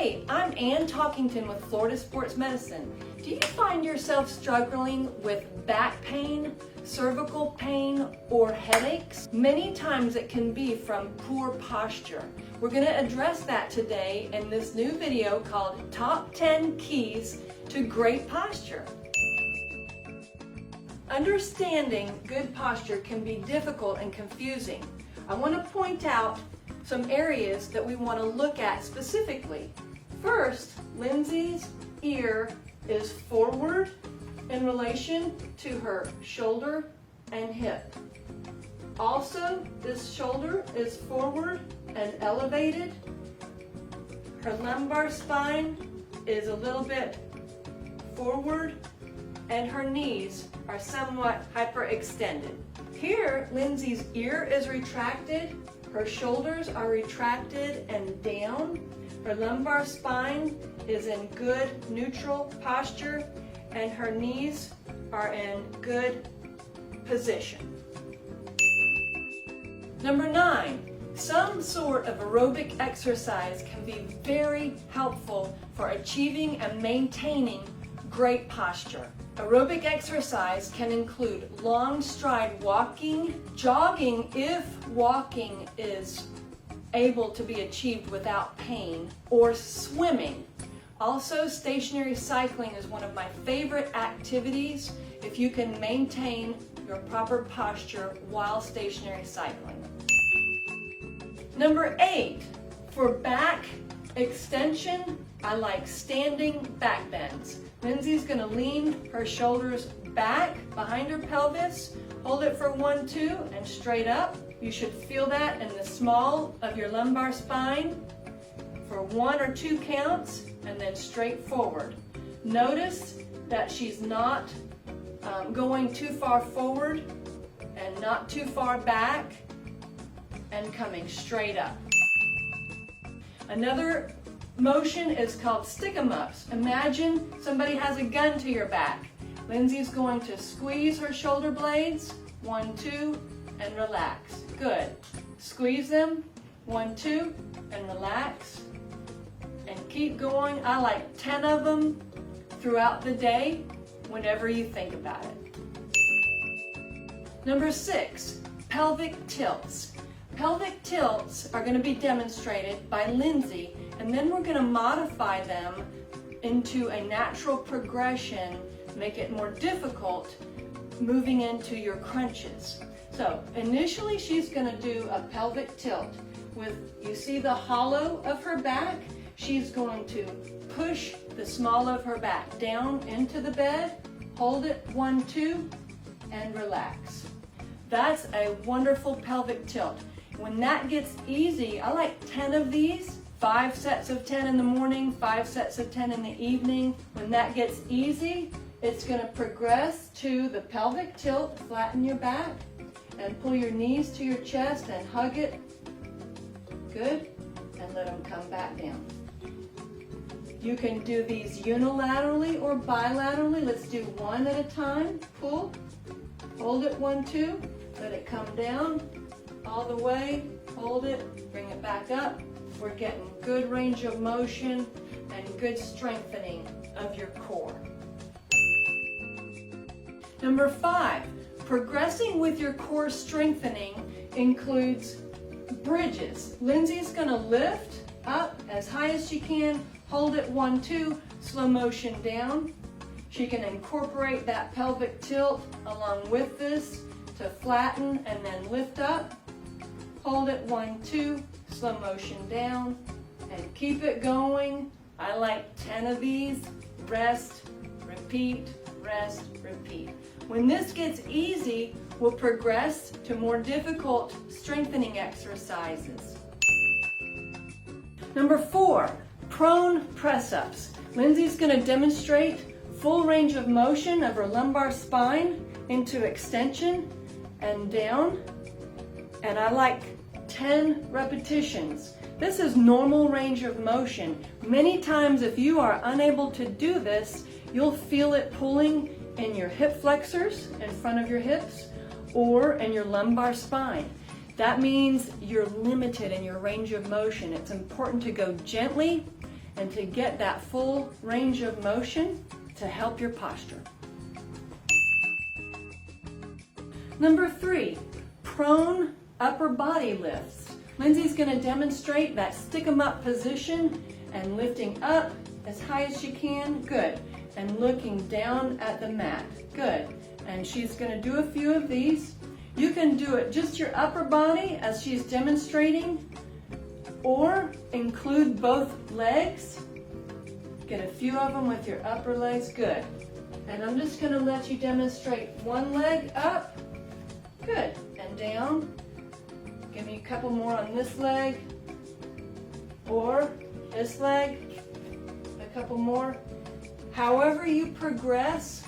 Hey, I'm Ann Talkington with Florida Sports Medicine. Do you find yourself struggling with back pain, cervical pain, or headaches? Many times it can be from poor posture. We're going to address that today in this new video called Top 10 Keys to Great Posture. Understanding good posture can be difficult and confusing. I want to point out some areas that we want to look at specifically. First, Lindsay's ear is forward in relation to her shoulder and hip. Also, this shoulder is forward and elevated. Her lumbar spine is a little bit forward and her knees are somewhat hyperextended. Here, Lindsay's ear is retracted, her shoulders are retracted and down, her lumbar spine is in good neutral posture, and her knees are in good position. Number 9, some sort of aerobic exercise can be very helpful for achieving and maintaining great posture. Aerobic exercise can include long stride walking, jogging if walking is able to be achieved without pain, or swimming. Also, stationary cycling is one of my favorite activities if you can maintain your proper posture while stationary cycling. Number 8, for back extension, I like standing back bends. Lindsay's going to lean her shoulders back behind her pelvis, hold it for 1, 2, and straight up. You should feel that in the small of your lumbar spine for 1 or 2 counts, and then straight forward. Notice that she's not going too far forward and not too far back, and coming straight up. Another motion is called stick 'em ups. Imagine somebody has a gun to your back. Lindsay's going to squeeze her shoulder blades, 1, 2, and relax. Good. Squeeze them, 1, 2, and relax. And keep going. I like 10 of them throughout the day whenever you think about it. Number 6, pelvic tilts. Pelvic tilts are going to be demonstrated by Lindsay, and then we're going to modify them into a natural progression, make it more difficult moving into your crunches. So initially she's going to do a pelvic tilt with, you see the hollow of her back? She's going to push the small of her back down into the bed, hold it 1, 2, and relax. That's a wonderful pelvic tilt. When that gets easy, I like 10 of these, 5 sets of 10 in the morning, 5 sets of 10 in the evening. When that gets easy, it's going to progress to the pelvic tilt, flatten your back, and pull your knees to your chest and hug it. Good. And let them come back down. You can do these unilaterally or bilaterally. Let's do one at a time. Pull, hold it 1, 2, let it come down all the way, hold it, bring it back up. We're getting good range of motion and good strengthening of your core. Number 5, progressing with your core strengthening includes bridges. Lindsay's going to lift up as high as she can, hold it 1, 2, slow motion down. She can incorporate that pelvic tilt along with this to flatten and then lift up. Hold it 1, 2, slow motion down, and keep it going. I like 10 of these. Rest, repeat, rest, repeat. When this gets easy, we'll progress to more difficult strengthening exercises. Number 4, prone press-ups. Lindsay's going to demonstrate full range of motion of her lumbar spine into extension and down. And I like 10 repetitions. This is normal range of motion. Many times if you are unable to do this, you'll feel it pulling in your hip flexors in front of your hips or in your lumbar spine. That means you're limited in your range of motion. It's important to go gently and to get that full range of motion to help your posture. Number 3, prone upper body lifts. Lindsay's going to demonstrate that stick 'em up position and lifting up as high as she can. Good. And looking down at the mat. Good. And she's going to do a few of these. You can do it just your upper body as she's demonstrating, or include both legs. Get a few of them with your upper legs. Good. And I'm just going to let you demonstrate one leg up. Good. And down. Give me a couple more on this leg. Or this leg. A couple more. However you progress,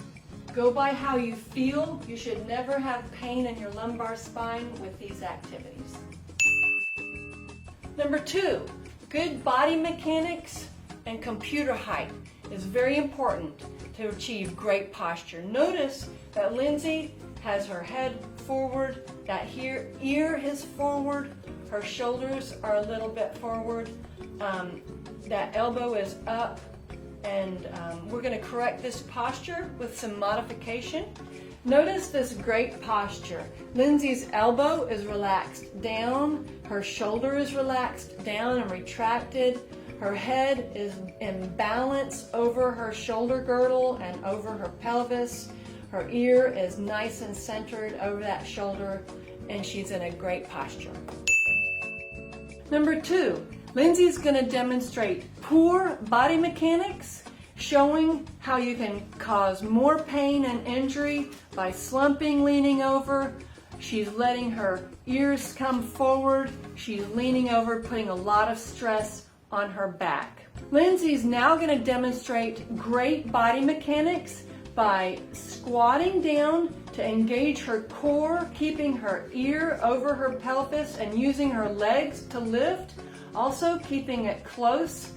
go by how you feel. You should never have pain in your lumbar spine with these activities. Number 2, good body mechanics and computer height is very important to achieve great posture. Notice that Lindsay has her head forward, that ear is forward, her shoulders are a little bit forward, that elbow is up, and we're going to correct this posture with some modification. Notice this great posture. Lindsay's elbow is relaxed down, her shoulder is relaxed down and retracted, her head is in balance over her shoulder girdle and over her pelvis, her ear is nice and centered over that shoulder, and she's in a great posture. Number 2, Lindsay's going to demonstrate poor body mechanics, showing how you can cause more pain and injury by slumping, leaning over. She's letting her ears come forward. She's leaning over, putting a lot of stress on her back. Lindsay's now going to demonstrate great body mechanics by squatting down to engage her core, keeping her ear over her pelvis and using her legs to lift. Also keeping it close,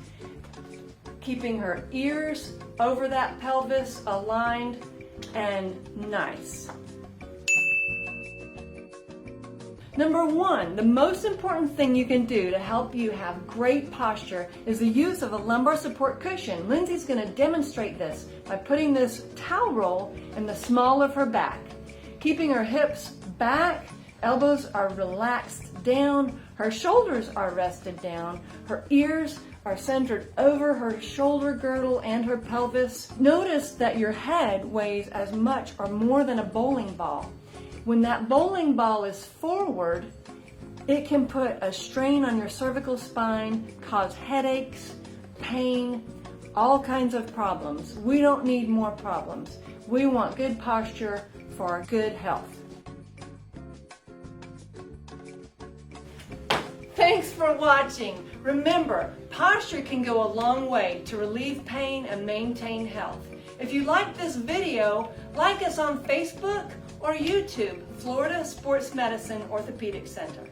keeping her ears over that pelvis aligned and nice. Number 1, the most important thing you can do to help you have great posture is the use of a lumbar support cushion. Lindsay's going to demonstrate this by putting this towel roll in the small of her back. Keeping her hips back, elbows are relaxed down, her shoulders are rested down, her ears are centered over her shoulder girdle and her pelvis. Notice that your head weighs as much or more than a bowling ball. When that bowling ball is forward, it can put a strain on your cervical spine, cause headaches, pain, all kinds of problems. We don't need more problems. We want good posture for our good health. Thanks for watching. Remember, posture can go a long way to relieve pain and maintain health. If you like this video, like us on Facebook or YouTube, Florida Sportsmedicine Orthopaedics Center.